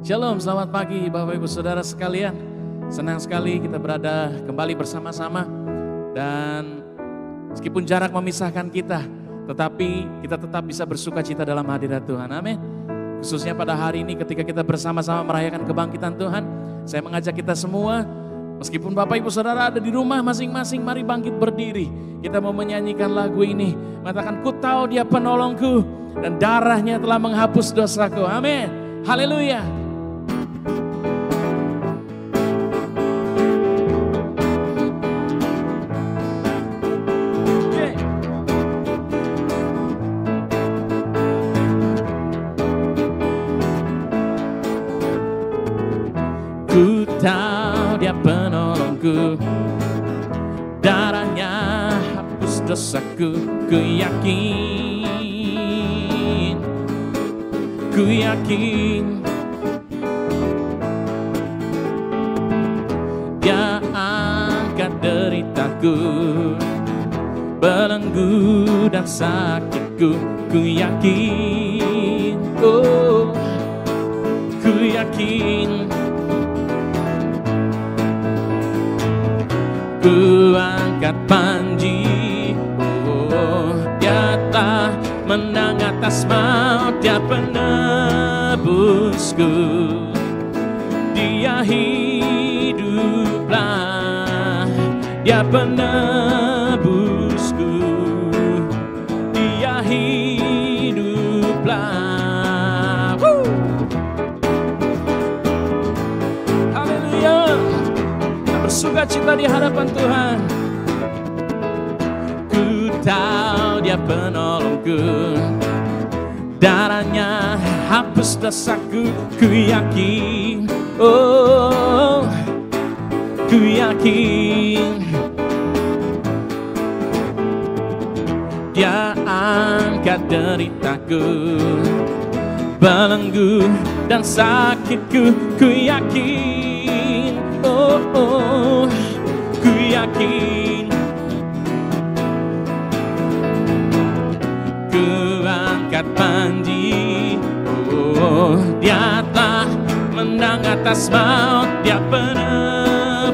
Shalom, selamat pagi Bapak Ibu Saudara sekalian. Senang sekali kita berada kembali bersama-sama. Dan meskipun jarak memisahkan kita, tetapi kita tetap bisa bersuka cita dalam hadirat Tuhan. Amin. Khususnya pada hari ini ketika kita bersama-sama merayakan kebangkitan Tuhan, saya mengajak kita semua, meskipun Bapak Ibu Saudara ada di rumah masing-masing, mari bangkit berdiri. Kita mau menyanyikan lagu ini, mengatakan ku tahu Dia penolongku dan darahnya telah menghapus dosaku. Amin. Haleluya. Ku tahu Dia penolongku, darahnya hapus dosaku. Ku yakin Dia angkat deritaku, belenggu dan sakitku. Ku yakin, oh, ku yakin. Ku angkat panji, oh, Dia telah menang atas maut. Dia penebusku, Dia hiduplah. Dia penebusku, Dia hiduplah. Haleluya. Bersuka cita di hadapan Tuhan. Ku tahu Dia penolongku, darahnya hapus dosaku. Ku yakin, oh, ku yakin. Dia angkat deritaku, belenggu dan sakitku. Ku yakin, oh, oh, ku yakin. Ku angkat panji, oh, Dia telah menang atas maut. Dia penebusku,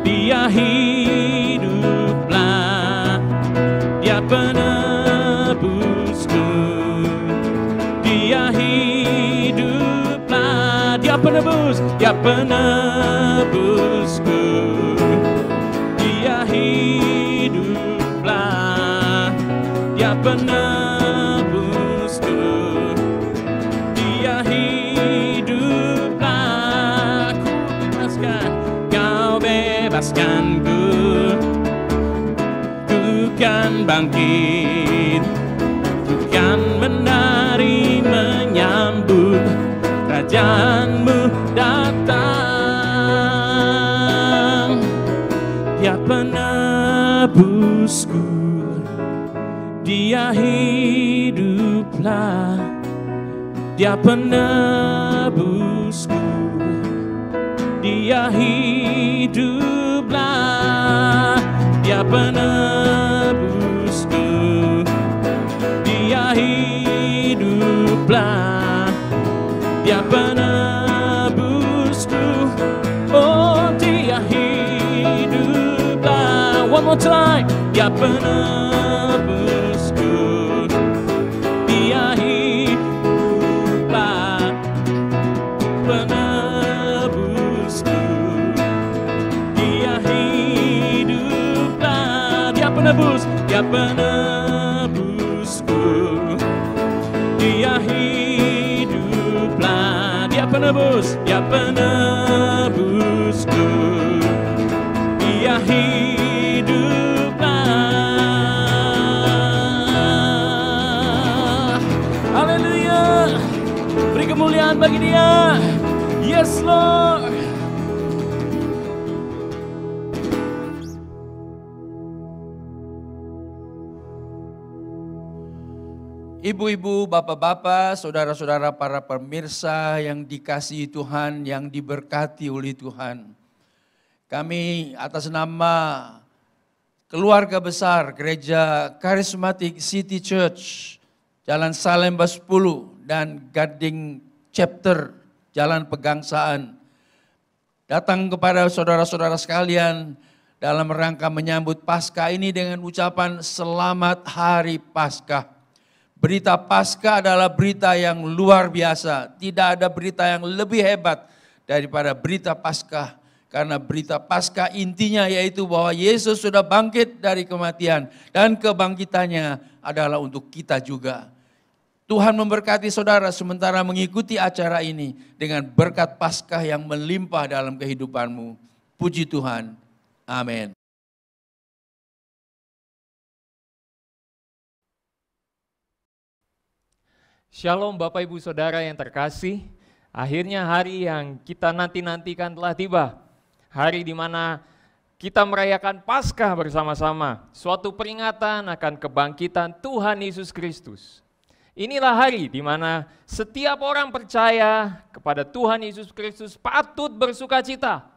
Dia hiduplah. Dia penebusku, Dia hiduplah. Dia penebus, Dia penebusku, Dia hiduplah. Dia penebusku, Dia hiduplah. Kau bebaskanku, ku kan bangkit, ku kan menari menyambut Kerajaan-Mu datang. Dia penebusku, Dia hiduplah. Dia penebusku, Dia hiduplah. Dia penebusku, Dia hiduplah. Dia penebusku, oh, Dia hiduplah. One more time. Dia penebusku, Dia hiduplah. Penebusku, Dia hiduplah. penebus, Dia penebusku. Dia hiduplah, Dia penebus, Dia penebusku. Dia hiduplah. Haleluya. Beri kemuliaan bagi Dia. Yes Lord. Ibu-ibu, bapak-bapak, saudara-saudara para pemirsa yang dikasihi Tuhan, yang diberkati oleh Tuhan. Kami atas nama keluarga besar Gereja Karismatik City Church, Jalan Salemba 10 dan Gading Chapter, Jalan Pegangsaan, datang kepada saudara-saudara sekalian dalam rangka menyambut Paskah ini dengan ucapan Selamat Hari Paskah. Berita Paskah adalah berita yang luar biasa. Tidak ada berita yang lebih hebat daripada berita Paskah. Karena berita Paskah intinya yaitu bahwa Yesus sudah bangkit dari kematian. Dan kebangkitannya adalah untuk kita juga. Tuhan memberkati saudara sementara mengikuti acara ini dengan berkat Paskah yang melimpah dalam kehidupanmu. Puji Tuhan. Amin. Shalom Bapak Ibu Saudara yang terkasih, akhirnya hari yang kita nanti-nantikan telah tiba. Hari di mana kita merayakan Paskah bersama-sama, suatu peringatan akan kebangkitan Tuhan Yesus Kristus. Inilah hari di mana setiap orang percaya kepada Tuhan Yesus Kristus patut bersukacita.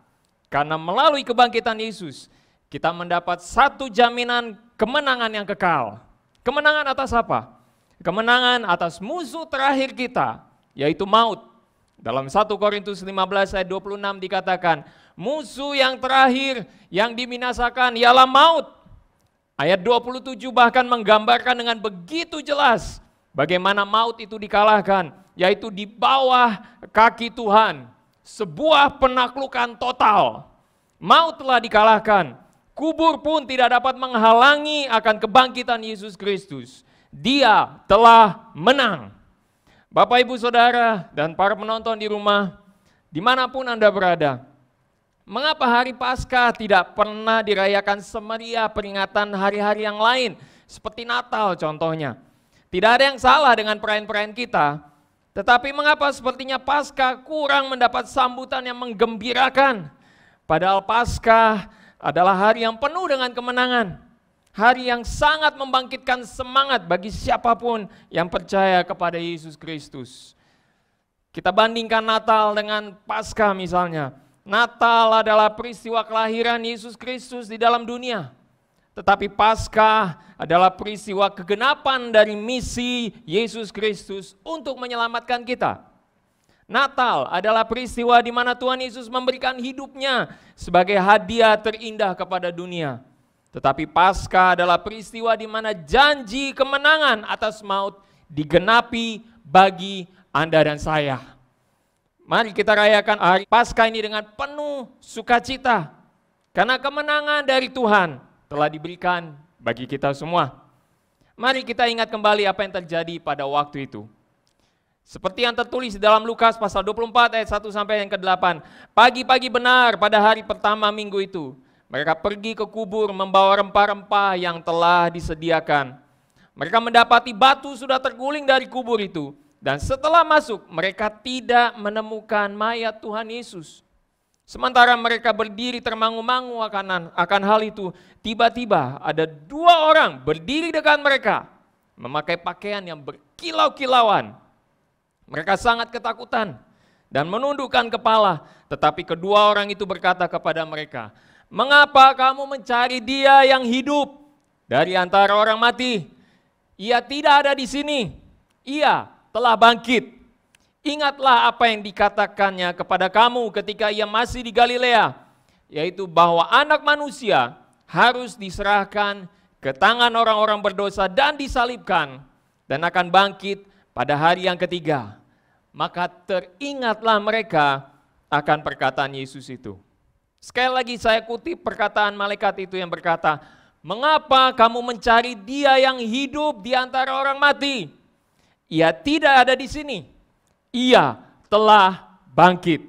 Karena melalui kebangkitan Yesus, kita mendapat satu jaminan kemenangan yang kekal. Kemenangan atas apa? Kemenangan atas musuh terakhir kita, yaitu maut. Dalam 1 Korintus 15 ayat 26 dikatakan, musuh yang terakhir yang dibinasakan ialah maut. Ayat 27 bahkan menggambarkan dengan begitu jelas bagaimana maut itu dikalahkan, yaitu di bawah kaki Tuhan. Sebuah penaklukan total. Maut telah dikalahkan, kubur pun tidak dapat menghalangi akan kebangkitan Yesus Kristus. Dia telah menang. Bapak, Ibu, Saudara, dan para penonton di rumah, dimanapun Anda berada, mengapa hari Paskah tidak pernah dirayakan semeriah peringatan hari-hari yang lain, seperti Natal contohnya? Tidak ada yang salah dengan perayaan-perayaan kita, tetapi mengapa sepertinya Paskah kurang mendapat sambutan yang menggembirakan? Padahal Paskah adalah hari yang penuh dengan kemenangan. Hari yang sangat membangkitkan semangat bagi siapapun yang percaya kepada Yesus Kristus. Kita bandingkan Natal dengan Paskah misalnya. Natal adalah peristiwa kelahiran Yesus Kristus di dalam dunia. Tetapi Paskah adalah peristiwa kegenapan dari misi Yesus Kristus untuk menyelamatkan kita. Natal adalah peristiwa di mana Tuhan Yesus memberikan hidupnya sebagai hadiah terindah kepada dunia. Tetapi Paskah adalah peristiwa di mana janji kemenangan atas maut digenapi bagi Anda dan saya. Mari kita rayakan hari Paskah ini dengan penuh sukacita. Karena kemenangan dari Tuhan telah diberikan bagi kita semua. Mari kita ingat kembali apa yang terjadi pada waktu itu. Seperti yang tertulis di dalam Lukas pasal 24 ayat 1 sampai yang ke-8. Pagi-pagi benar pada hari pertama minggu itu, mereka pergi ke kubur membawa rempah-rempah yang telah disediakan. Mereka mendapati batu sudah terguling dari kubur itu. Dan setelah masuk, mereka tidak menemukan mayat Tuhan Yesus. Sementara mereka berdiri termangu-mangu akan hal itu, tiba-tiba ada dua orang berdiri dekat mereka, memakai pakaian yang berkilau-kilauan. Mereka sangat ketakutan dan menundukkan kepala, tetapi kedua orang itu berkata kepada mereka, "Mengapa kamu mencari Dia yang hidup dari antara orang mati? Ia tidak ada di sini. Ia telah bangkit. Ingatlah apa yang dikatakannya kepada kamu ketika Ia masih di Galilea, yaitu bahwa Anak Manusia harus diserahkan ke tangan orang-orang berdosa dan disalibkan dan akan bangkit pada hari yang ketiga." Maka teringatlah mereka akan perkataan Yesus itu. Sekali lagi saya kutip perkataan malaikat itu yang berkata, Mengapa kamu mencari Dia yang hidup di antara orang mati? Ia tidak ada di sini. Ia telah bangkit.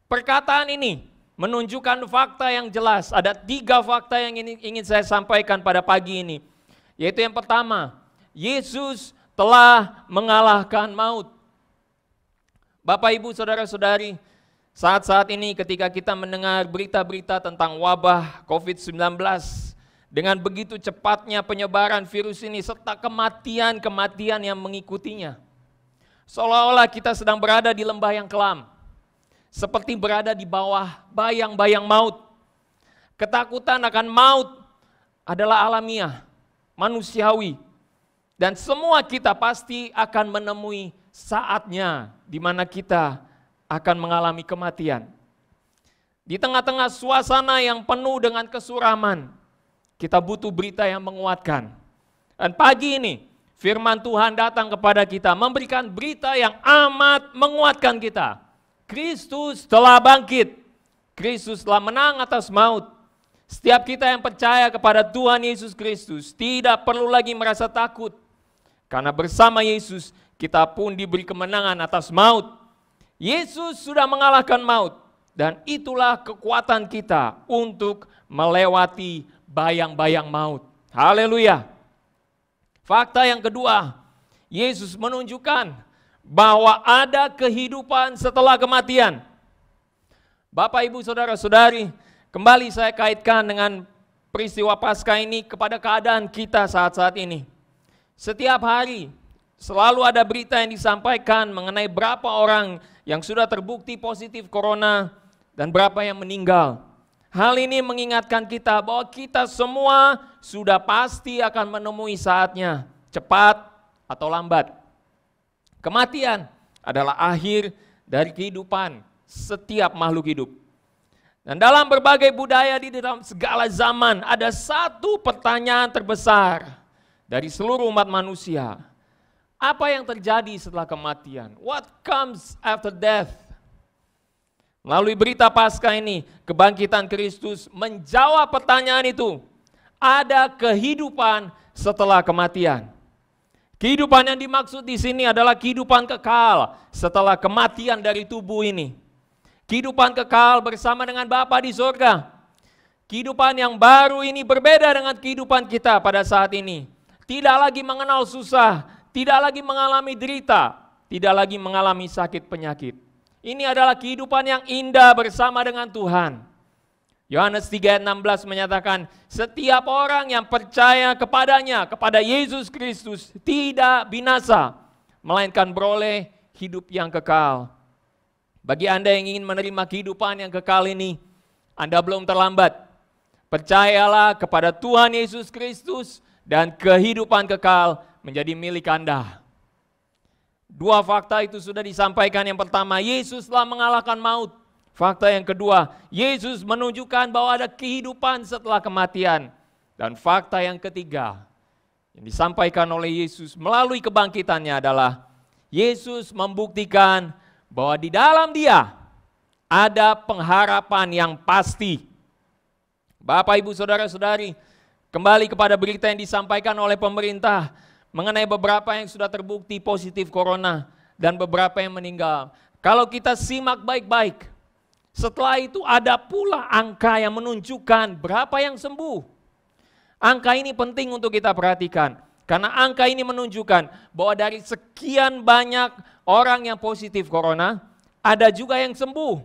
Perkataan ini menunjukkan fakta yang jelas. Ada 3 fakta yang ingin saya sampaikan pada pagi ini. Yaitu yang pertama, Yesus telah mengalahkan maut. Bapak, Ibu, Saudara-saudari, saat-saat ini ketika kita mendengar berita-berita tentang wabah COVID-19, dengan begitu cepatnya penyebaran virus ini serta kematian-kematian yang mengikutinya, seolah-olah kita sedang berada di lembah yang kelam, seperti berada di bawah bayang-bayang maut. Ketakutan akan maut adalah alamiah, manusiawi, dan semua kita pasti akan menemui saatnya di mana kita akan mengalami kematian. Di tengah-tengah suasana yang penuh dengan kesuraman, kita butuh berita yang menguatkan. Dan pagi ini firman Tuhan datang kepada kita memberikan berita yang amat menguatkan kita. Kristus telah bangkit. Kristus telah menang atas maut. Setiap kita yang percaya kepada Tuhan Yesus Kristus tidak perlu lagi merasa takut. Karena bersama Yesus kita pun diberi kemenangan atas maut. Yesus sudah mengalahkan maut. Dan itulah kekuatan kita untuk melewati bayang-bayang maut. Haleluya. Fakta yang kedua, Yesus menunjukkan bahwa ada kehidupan setelah kematian. Bapak, Ibu, Saudara-saudari, kembali saya kaitkan dengan peristiwa Paskah ini kepada keadaan kita saat-saat ini. Setiap hari selalu ada berita yang disampaikan mengenai berapa orang yang sudah terbukti positif corona dan berapa yang meninggal. Hal ini mengingatkan kita bahwa kita semua sudah pasti akan menemui saatnya, cepat atau lambat. Kematian adalah akhir dari kehidupan setiap makhluk hidup. Dan dalam berbagai budaya di dalam segala zaman ada satu pertanyaan terbesar dari seluruh umat manusia. Apa yang terjadi setelah kematian? What comes after death? Melalui berita Paskah ini, kebangkitan Kristus menjawab pertanyaan itu. Ada kehidupan setelah kematian. Kehidupan yang dimaksud di sini adalah kehidupan kekal setelah kematian dari tubuh ini. Kehidupan kekal bersama dengan Bapa di surga. Kehidupan yang baru ini berbeda dengan kehidupan kita pada saat ini. Tidak lagi mengenal susah, tidak lagi mengalami derita, tidak lagi mengalami sakit penyakit. Ini adalah kehidupan yang indah bersama dengan Tuhan. Yohanes 3:16 menyatakan, setiap orang yang percaya kepadanya, kepada Yesus Kristus, tidak binasa, melainkan beroleh hidup yang kekal. Bagi Anda yang ingin menerima kehidupan yang kekal ini, Anda belum terlambat. Percayalah kepada Tuhan Yesus Kristus dan kehidupan kekal menjadi milik Anda. 2 fakta itu sudah disampaikan. Yang pertama, Yesus telah mengalahkan maut. Fakta yang kedua, Yesus menunjukkan bahwa ada kehidupan setelah kematian. Dan fakta yang ketiga yang disampaikan oleh Yesus melalui kebangkitannya adalah Yesus membuktikan bahwa di dalam Dia ada pengharapan yang pasti. Bapak, Ibu, Saudara-saudari, kembali kepada berita yang disampaikan oleh pemerintah mengenai beberapa yang sudah terbukti positif corona dan beberapa yang meninggal. Kalau kita simak baik-baik, setelah itu ada pula angka yang menunjukkan berapa yang sembuh. Angka ini penting untuk kita perhatikan, karena angka ini menunjukkan bahwa dari sekian banyak orang yang positif corona, ada juga yang sembuh.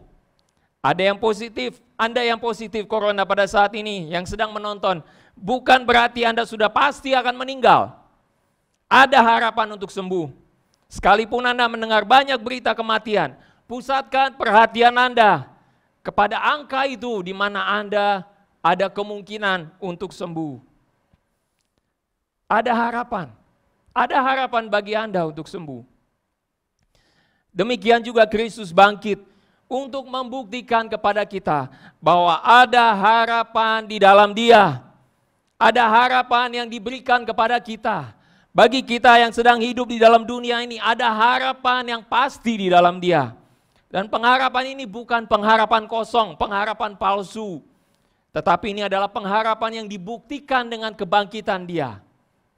Ada yang positif, Anda yang positif corona pada saat ini yang sedang menonton, bukan berarti Anda sudah pasti akan meninggal. Ada harapan untuk sembuh. Sekalipun Anda mendengar banyak berita kematian, pusatkan perhatian Anda kepada angka itu di mana Anda ada kemungkinan untuk sembuh. Ada harapan bagi Anda untuk sembuh. Demikian juga Kristus bangkit untuk membuktikan kepada kita bahwa ada harapan di dalam Dia. Ada harapan yang diberikan kepada kita. Bagi kita yang sedang hidup di dalam dunia ini, ada harapan yang pasti di dalam Dia. Dan pengharapan ini bukan pengharapan kosong, pengharapan palsu. Tetapi ini adalah pengharapan yang dibuktikan dengan kebangkitan dia.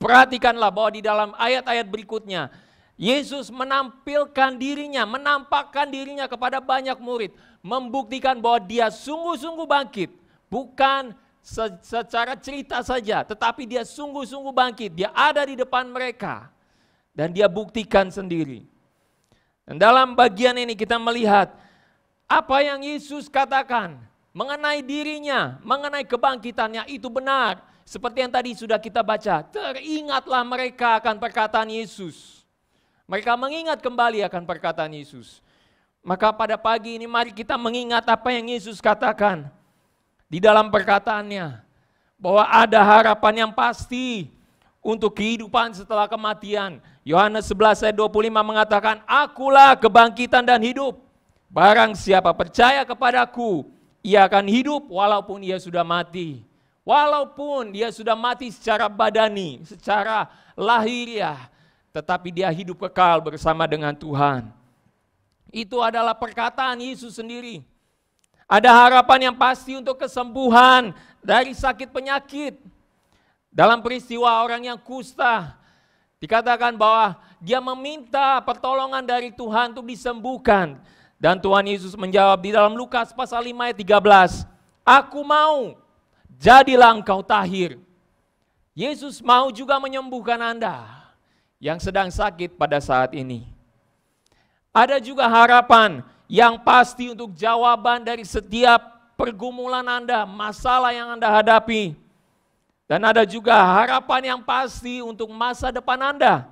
Perhatikanlah bahwa di dalam ayat-ayat berikutnya, Yesus menampilkan dirinya, menampakkan dirinya kepada banyak murid. Membuktikan bahwa dia sungguh-sungguh bangkit. Bukan secara cerita saja, tetapi dia sungguh-sungguh bangkit. Dia ada di depan mereka. Dan dia buktikan sendiri. Dan dalam bagian ini kita melihat apa yang Yesus katakan mengenai dirinya, mengenai kebangkitannya itu benar. Seperti yang tadi sudah kita baca, teringatlah mereka akan perkataan Yesus. Mereka mengingat kembali akan perkataan Yesus. Maka pada pagi ini mari kita mengingat apa yang Yesus katakan di dalam perkataannya. Bahwa ada harapan yang pasti untuk kehidupan setelah kematian. Yohanes 11 ayat 25 mengatakan, akulah kebangkitan dan hidup. Barang siapa percaya kepadaku, ia akan hidup walaupun ia sudah mati. Walaupun dia sudah mati secara badani, secara lahiriah, tetapi dia hidup kekal bersama dengan Tuhan. Itu adalah perkataan Yesus sendiri. Ada harapan yang pasti untuk kesembuhan dari sakit penyakit. Dalam peristiwa orang yang kusta, dikatakan bahwa dia meminta pertolongan dari Tuhan untuk disembuhkan. Dan Tuhan Yesus menjawab di dalam Lukas pasal 5 ayat 13, aku mau, jadilah engkau tahir. Yesus mau juga menyembuhkan Anda yang sedang sakit pada saat ini. Ada juga harapan yang pasti untuk jawaban dari setiap pergumulan Anda, masalah yang Anda hadapi. Dan ada juga harapan yang pasti untuk masa depan Anda.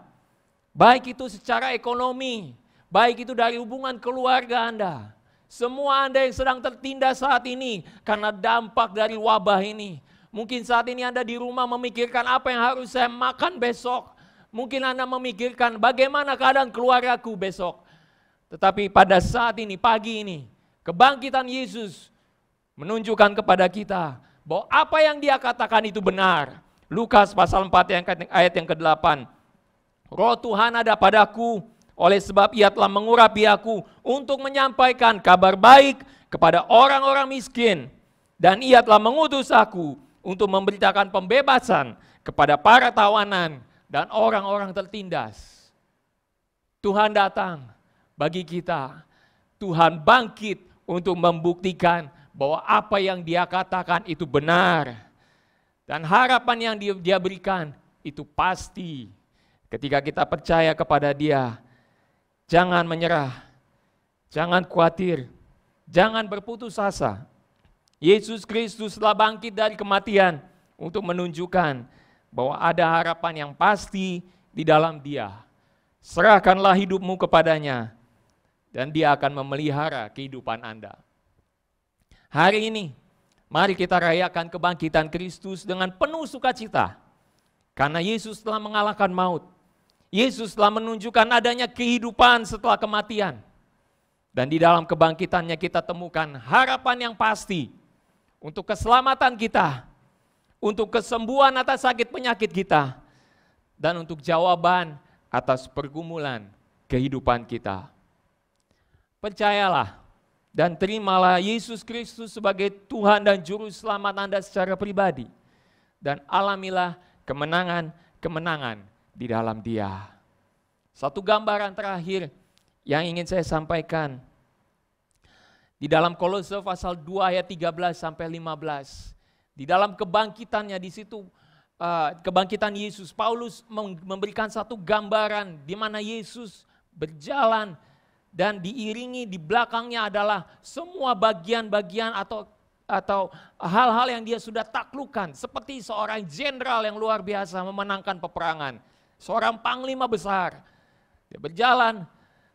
Baik itu secara ekonomi, baik itu dari hubungan keluarga Anda. Semua Anda yang sedang tertindas saat ini karena dampak dari wabah ini. Mungkin saat ini Anda di rumah memikirkan apa yang harus saya makan besok. Mungkin Anda memikirkan bagaimana keadaan keluargaku besok. Tetapi pada saat ini, pagi ini, kebangkitan Yesus menunjukkan kepada kita bahwa apa yang dia katakan itu benar. Lukas pasal 4 ayat yang ke-8. Roh Tuhan ada padaku, oleh sebab ia telah mengurapi aku untuk menyampaikan kabar baik kepada orang-orang miskin. Dan ia telah mengutus aku untuk memberitakan pembebasan kepada para tawanan dan orang-orang tertindas. Tuhan datang bagi kita. Tuhan bangkit untuk membuktikan bahwa apa yang dia katakan itu benar. Dan harapan yang dia berikan itu pasti. Ketika kita percaya kepada dia, jangan menyerah, jangan khawatir, jangan berputus asa. Yesus Kristus telah bangkit dari kematian untuk menunjukkan bahwa ada harapan yang pasti di dalam dia. Serahkanlah hidupmu kepadanya dan dia akan memelihara kehidupan Anda. Hari ini, mari kita rayakan kebangkitan Kristus dengan penuh sukacita. Karena Yesus telah mengalahkan maut. Yesus telah menunjukkan adanya kehidupan setelah kematian. Dan di dalam kebangkitannya kita temukan harapan yang pasti untuk keselamatan kita, untuk kesembuhan atas sakit penyakit kita, dan untuk jawaban atas pergumulan kehidupan kita. Percayalah dan terimalah Yesus Kristus sebagai Tuhan dan Juru Selamat Anda secara pribadi. Dan alamilah kemenangan-kemenangan di dalam Dia. Satu gambaran terakhir yang ingin saya sampaikan. Di dalam Kolose pasal 2 ayat 13 sampai 15. Di dalam kebangkitannya di situ, kebangkitan Yesus, Paulus memberikan satu gambaran di mana Yesus berjalan dan diiringi di belakangnya adalah semua bagian-bagian atau hal-hal yang dia sudah taklukkan. Seperti seorang jenderal yang luar biasa memenangkan peperangan. Seorang panglima besar. Dia berjalan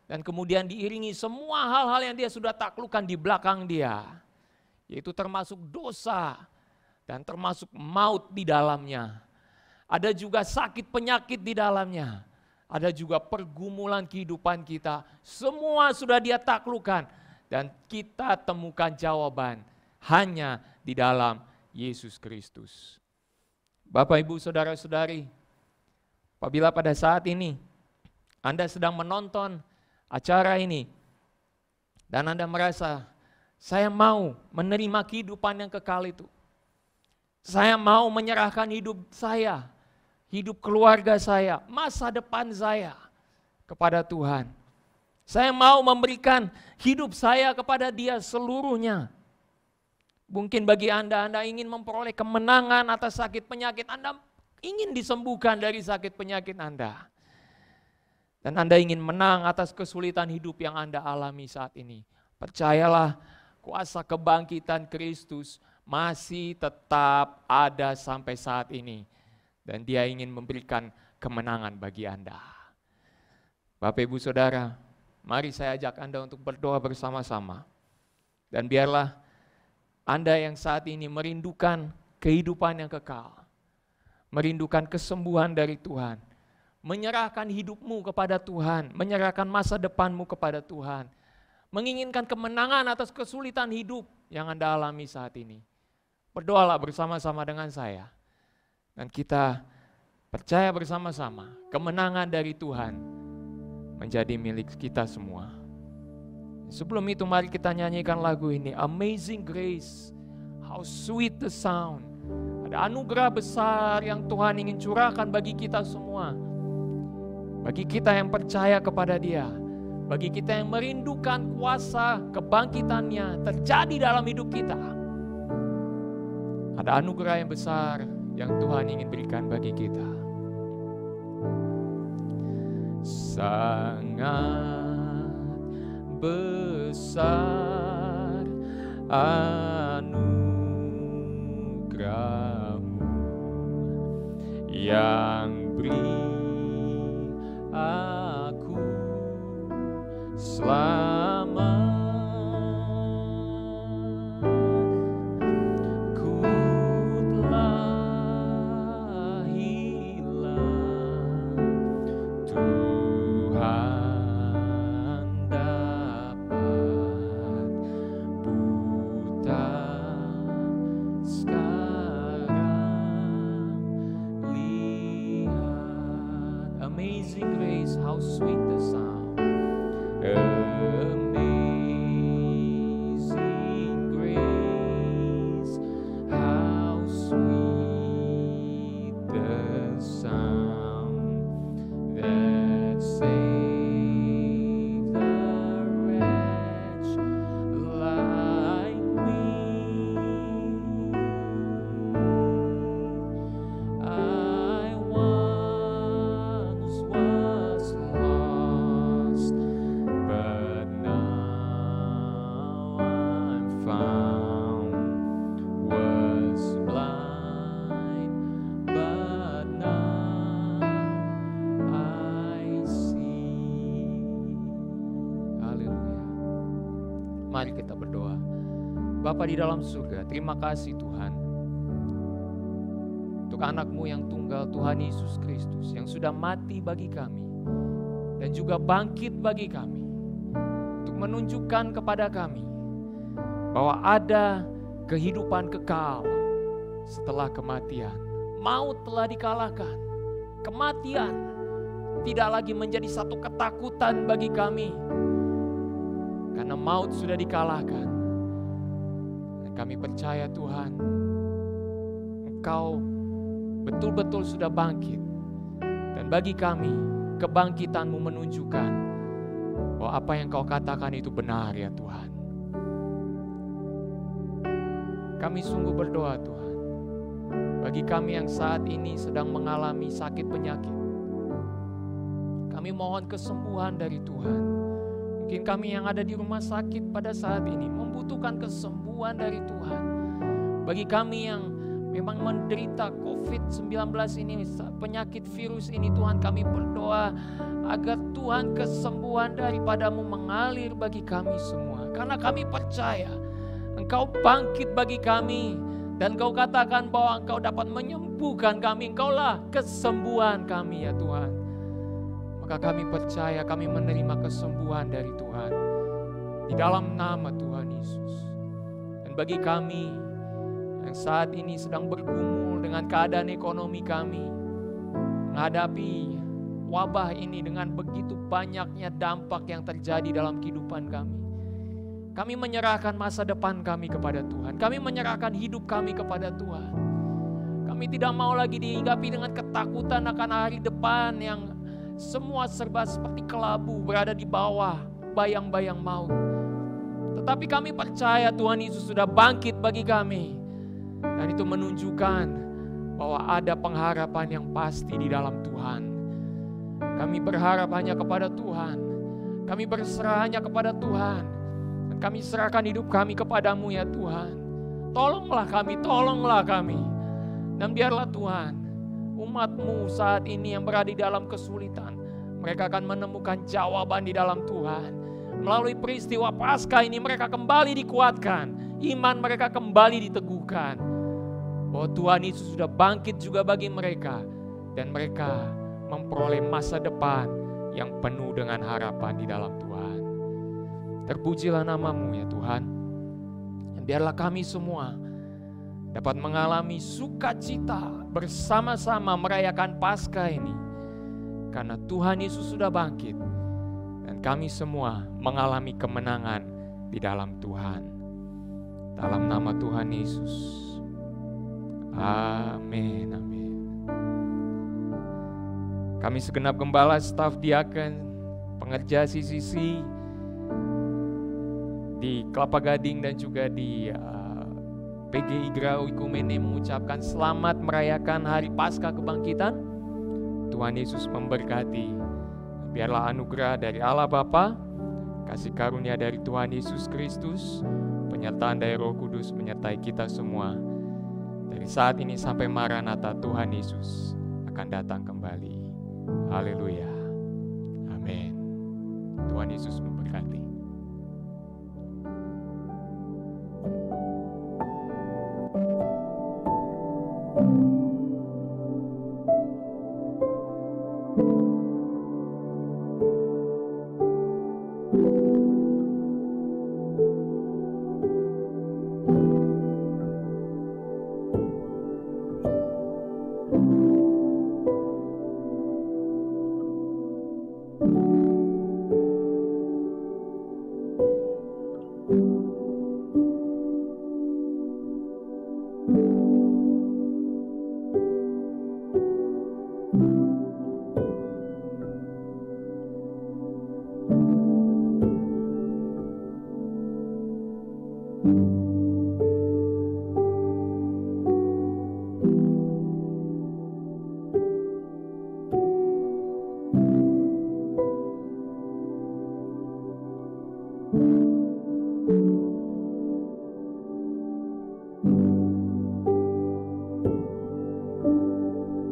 dan kemudian diiringi semua hal-hal yang dia sudah taklukkan di belakang dia. Yaitu termasuk dosa dan termasuk maut di dalamnya. Ada juga sakit penyakit di dalamnya. Ada juga pergumulan kehidupan kita. Semua sudah dia taklukkan. Dan kita temukan jawaban hanya di dalam Yesus Kristus. Bapak, Ibu, Saudara-saudari, apabila pada saat ini Anda sedang menonton acara ini dan Anda merasa, saya mau menerima kehidupan yang kekal itu. Saya mau menyerahkan hidup saya, hidup keluarga saya, masa depan saya kepada Tuhan. Saya mau memberikan hidup saya kepada Dia seluruhnya. Mungkin bagi Anda ingin memperoleh kemenangan atas sakit penyakit Anda, ingin disembuhkan dari sakit penyakit Anda. Dan Anda ingin menang atas kesulitan hidup yang Anda alami saat ini. Percayalah, kuasa kebangkitan Kristus masih tetap ada sampai saat ini. Dan Dia ingin memberikan kemenangan bagi Anda. Bapak Ibu Saudara, mari saya ajak Anda untuk berdoa bersama-sama. Dan biarlah Anda yang saat ini merindukan kehidupan yang kekal, merindukan kesembuhan dari Tuhan, menyerahkan hidupmu kepada Tuhan, menyerahkan masa depanmu kepada Tuhan, menginginkan kemenangan atas kesulitan hidup yang Anda alami saat ini. Berdoalah bersama-sama dengan saya. Dan kita percaya bersama-sama kemenangan dari Tuhan menjadi milik kita semua. Sebelum itu mari kita nyanyikan lagu ini, Amazing Grace, how sweet the sound. Ada anugerah besar yang Tuhan ingin curahkan bagi kita semua. Bagi kita yang percaya kepada Dia, bagi kita yang merindukan kuasa kebangkitannya terjadi dalam hidup kita. Ada anugerah yang besar yang Tuhan ingin berikan bagi kita. Sangat besar anugerah-Mu yang beri aku selamat. Ku telah hilang, Tuhan dapat buta sekarang. Lihat, amazing grace, how sweet the sound. Amazing grace, how sweet the sound that saved a wretch like me. I once was lost, but now I'm found. Was blind, but now I see. Haleluya. Mari kita berdoa. Bapa di dalam surga, terima kasih Tuhan untuk anak-Mu yang tunggal, Tuhan Yesus Kristus, yang sudah mati bagi kami dan juga bangkit bagi kami, untuk menunjukkan kepada kami bahwa ada kehidupan kekal setelah kematian. Maut telah dikalahkan, kematian tidak lagi menjadi satu ketakutan bagi kami, karena maut sudah dikalahkan. Dan kami percaya Tuhan, Engkau betul-betul sudah bangkit. Dan bagi kami, kebangkitan-Mu menunjukkan bahwa apa yang Kau katakan itu benar ya Tuhan. Kami sungguh berdoa Tuhan, bagi kami yang saat ini sedang mengalami sakit penyakit, kami mohon kesembuhan dari Tuhan. Mungkin kami yang ada di rumah sakit pada saat ini membutuhkan kesembuhan dari Tuhan. Bagi kami yang memang menderita COVID-19 ini, penyakit virus ini, Tuhan, kami berdoa agar Tuhan kesembuhan daripada-Mu mengalir bagi kami semua. Karena kami percaya Engkau bangkit bagi kami, dan Engkau katakan bahwa Engkau dapat menyembuhkan kami. Engkaulah kesembuhan kami ya Tuhan. Maka kami percaya, kami menerima kesembuhan dari Tuhan di dalam nama Tuhan Yesus. Dan bagi kami yang saat ini sedang bergumul dengan keadaan ekonomi kami, menghadapi wabah ini dengan begitu banyaknya dampak yang terjadi dalam kehidupan kami, kami menyerahkan masa depan kami kepada Tuhan. Kami menyerahkan hidup kami kepada Tuhan. Kami tidak mau lagi dihinggapi dengan ketakutan akan hari depan yang semua serba seperti kelabu berada di bawah bayang-bayang maut. Tetapi kami percaya Tuhan Yesus sudah bangkit bagi kami. Dan itu menunjukkan bahwa ada pengharapan yang pasti di dalam Tuhan. Kami berharap hanya kepada Tuhan. Kami berserah hanya kepada Tuhan. Dan kami serahkan hidup kami kepadamu ya Tuhan. Tolonglah kami. Dan biarlah Tuhan, umat-Mu saat ini yang berada di dalam kesulitan, mereka akan menemukan jawaban di dalam Tuhan. Melalui peristiwa Paskah ini mereka kembali dikuatkan, iman mereka kembali diteguhkan. Bahwa Tuhan Yesus sudah bangkit juga bagi mereka. Dan mereka memperoleh masa depan yang penuh dengan harapan di dalam Tuhan. Terpujilah nama-Mu ya Tuhan. Dan biarlah kami semua dapat mengalami sukacita bersama-sama merayakan Paskah ini. Karena Tuhan Yesus sudah bangkit. Dan kami semua mengalami kemenangan di dalam Tuhan. Dalam nama Tuhan Yesus. Amin, amin. Kami segenap gembala, staf diaken, pengerja CCC di Kelapa Gading dan juga di PGI Grau Ikumene mengucapkan selamat merayakan Hari Paskah Kebangkitan. Tuhan Yesus memberkati. Biarlah anugerah dari Allah Bapa, kasih karunia dari Tuhan Yesus Kristus, penyertaan dari Roh Kudus menyertai kita semua. Dari saat ini sampai Maranatha Tuhan Yesus akan datang kembali. Haleluya. Amin. Tuhan Yesus memberkati.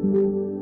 Thank you.